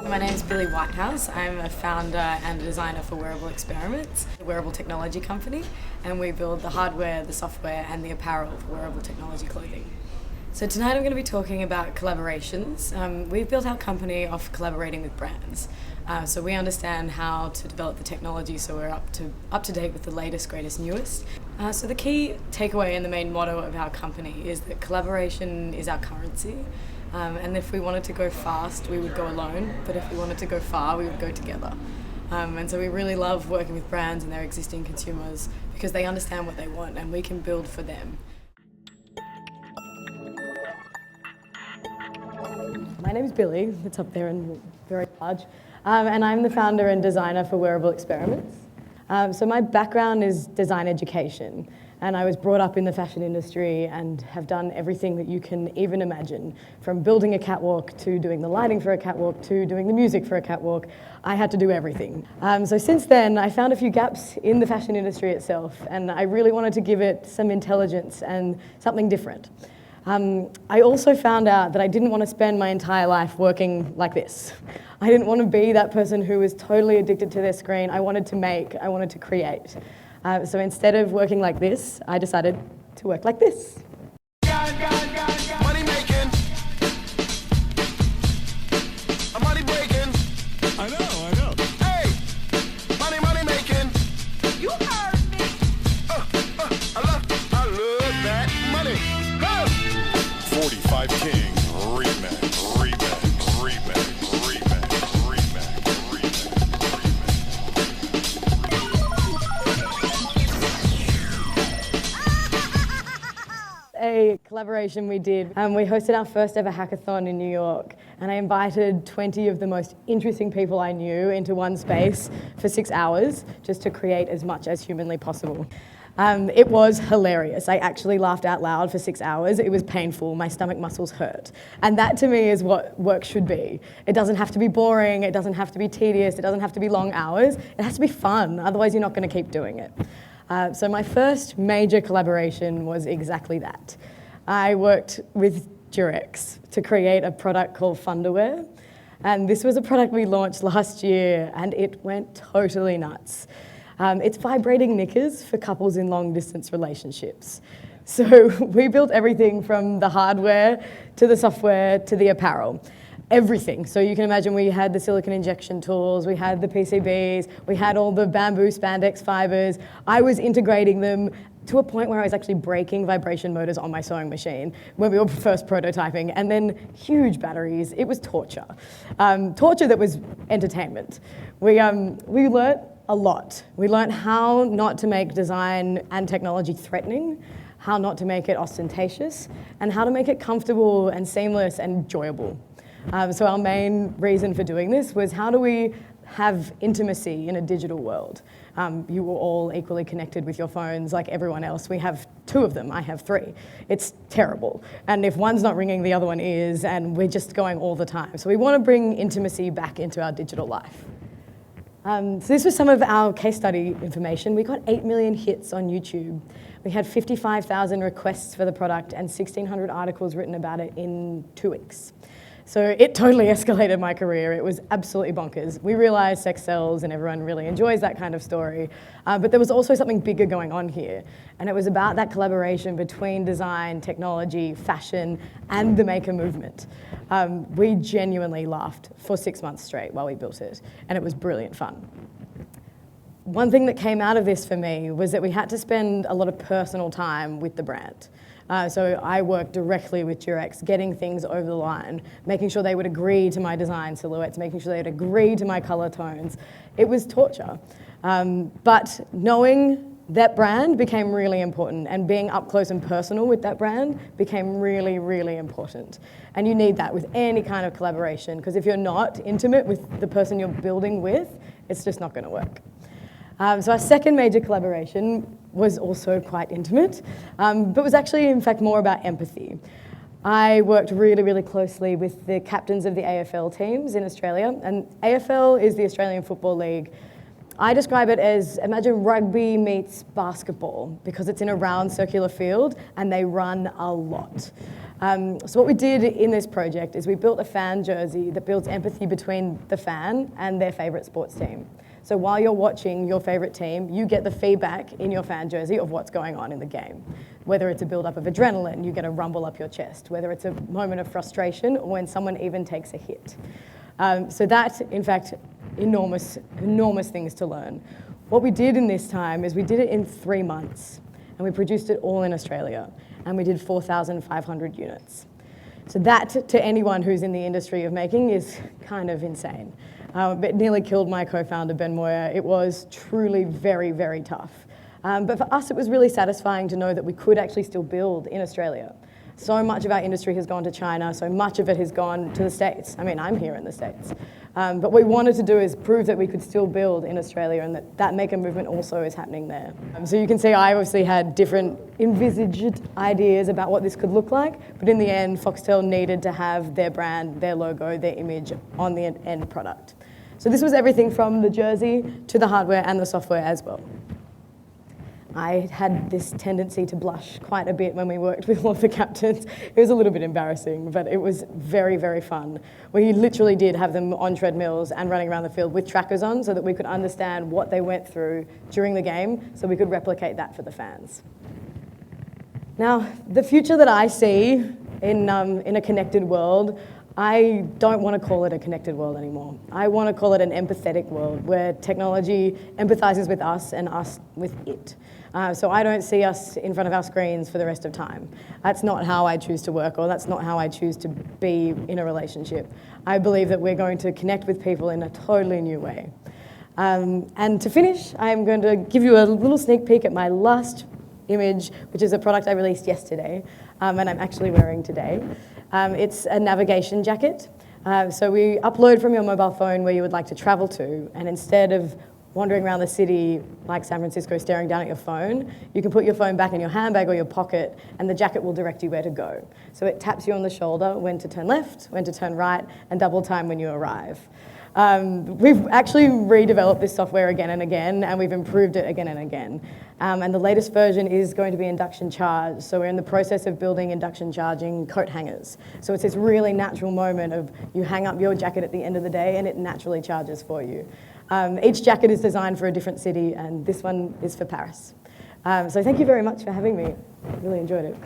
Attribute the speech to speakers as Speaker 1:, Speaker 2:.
Speaker 1: My name is Billie Whitehouse. I'm a founder and a designer for Wearable Experiments, a wearable technology company, and we build the hardware, the software and the apparel for wearable technology clothing. So tonight I'm going to be talking about collaborations. We've built our company off collaborating with brands. So we understand how to develop the technology so we're up to date with the latest, greatest, newest. So the key takeaway and the main motto of our company is that collaboration is our currency. And if we wanted to go fast, we would go alone, but if we wanted to go far, we would go together. And so we really love working with brands and their existing consumers because they understand what they want and we can build for them. My name is Billie, it's up there and very large, and I'm the founder and designer for Wearable Experiments. So my background is design education, and I was brought up in the fashion industry and have done everything that you can even imagine, from building a catwalk to doing the lighting for a catwalk to doing the music for a catwalk. I had to do everything. So since then, I found a few gaps in the fashion industry itself, and I really wanted to give it some intelligence and something different. I also found out that I didn't want to spend my entire life working like this. I didn't want to be that person who was totally addicted to their screen. I wanted to make, I wanted to create. So instead of working like this, I decided to work like this.
Speaker 2: Money making, money breaking. I know. Hey, money making. You heard me. I love that money.
Speaker 3: 45 King remix.
Speaker 1: A collaboration we did. We hosted our first ever hackathon in New York, and I invited 20 of the most interesting people I knew into one space for 6 hours just to create as much as humanly possible. It was hilarious. I actually laughed out loud for 6 hours. It was painful. My stomach muscles hurt. And that to me is what work should be. It doesn't have to be boring. It doesn't have to be tedious. It doesn't have to be long hours. It has to be fun. Otherwise, you're not going to keep doing it. So my first major collaboration was exactly that. I worked with Durex to create a product called Fundawear. And this was a product we launched last year, and it went totally nuts. It's vibrating knickers for couples in long-distance relationships. So we built everything from the hardware to the software to the apparel. Everything. So you can imagine we had the silicone injection tools, we had the PCBs, we had all the bamboo spandex fibers. I was integrating them to a point where I was actually breaking vibration motors on my sewing machine when we were first prototyping, and then huge batteries. It was torture. Torture that was entertainment. We learnt a lot. We learnt how not to make design and technology threatening, how not to make it ostentatious, and how to make it comfortable and seamless and enjoyable. So our main reason for doing this was how do we have intimacy in a digital world? You were all equally connected with your phones like everyone else. We have 2 of them, I have 3. It's terrible. And if one's not ringing, the other one is, and we're just going all the time. So we want to bring intimacy back into our digital life. So this was some of our case study information. We got 8 million hits on YouTube. We had 55,000 requests for the product and 1,600 articles written about it in 2 weeks. So it totally escalated my career. It was absolutely bonkers. We realized sex sells and everyone really enjoys that kind of story. But there was also something bigger going on here. And it was about that collaboration between design, technology, fashion, and the maker movement. We genuinely laughed for 6 months straight while we built it. And it was brilliant fun. One thing that came out of this for me was that we had to spend a lot of personal time with the brand. So I worked directly with Durex, getting things over the line, making sure they would agree to my design silhouettes, making sure they would agree to my color tones. It was torture. But knowing that brand became really important, and being up close and personal with that brand became really, really important. And you need that with any kind of collaboration, because if you're not intimate with the person you're building with, it's just not going to work. So our second major collaboration was also quite intimate, but was actually, in fact, more about empathy. I worked really, really closely with the captains of the AFL teams in Australia, and AFL is the Australian Football League. I describe it as, imagine rugby meets basketball, because it's in a round circular field and they run a lot. So what we did in this project is we built a fan jersey that builds empathy between the fan and their favourite sports team. So while you're watching your favourite team, you get the feedback in your fan jersey of what's going on in the game. Whether it's a build-up of adrenaline, you get a rumble up your chest. Whether it's a moment of frustration or when someone even takes a hit. So that, in fact, enormous things to learn. What we did in this time is we did it in 3 months, and we produced it all in Australia, and we did 4,500 units. So that, to anyone who's in the industry of making, is kind of insane. It nearly killed my co-founder, Ben Moyer. It was truly very, very tough. But for us, it was really satisfying to know that we could actually still build in Australia. So much of our industry has gone to China, so much of it has gone to the States. I mean, I'm here in the States. But what we wanted to do is prove that we could still build in Australia, and that maker movement also is happening there. So you can see I obviously had different envisaged ideas about what this could look like, but in the end, Foxtel needed to have their brand, their logo, their image on the end product. So this was everything from the jersey to the hardware and the software as well. I had this tendency to blush quite a bit when we worked with all of the captains. It was a little bit embarrassing, but it was very, very fun. We literally did have them on treadmills and running around the field with trackers on so that we could understand what they went through during the game so we could replicate that for the fans. Now, the future that I see in a connected world, I don't want to call it a connected world anymore. I want to call it an empathetic world where technology empathizes with us and us with it. So I don't see us in front of our screens for the rest of time. That's not how I choose to work, or that's not how I choose to be in a relationship. I believe that we're going to connect with people in a totally new way. And to finish, I'm going to give you a little sneak peek at my last image, which is a product I released yesterday, and I'm actually wearing today. It's a navigation jacket. So we upload from your mobile phone where you would like to travel to, and instead of wandering around the city like San Francisco staring down at your phone, you can put your phone back in your handbag or your pocket, and the jacket will direct you where to go. So it taps you on the shoulder when to turn left, when to turn right, and double time when you arrive. We've actually redeveloped this software again and again, and we've improved it again and again. And the latest version is going to be induction charge. So we're in the process of building induction charging coat hangers. So it's this really natural moment of you hang up your jacket at the end of the day and it naturally charges for you. Each jacket is designed for a different city, and this one is for Paris. So thank you very much for having me. I really enjoyed it.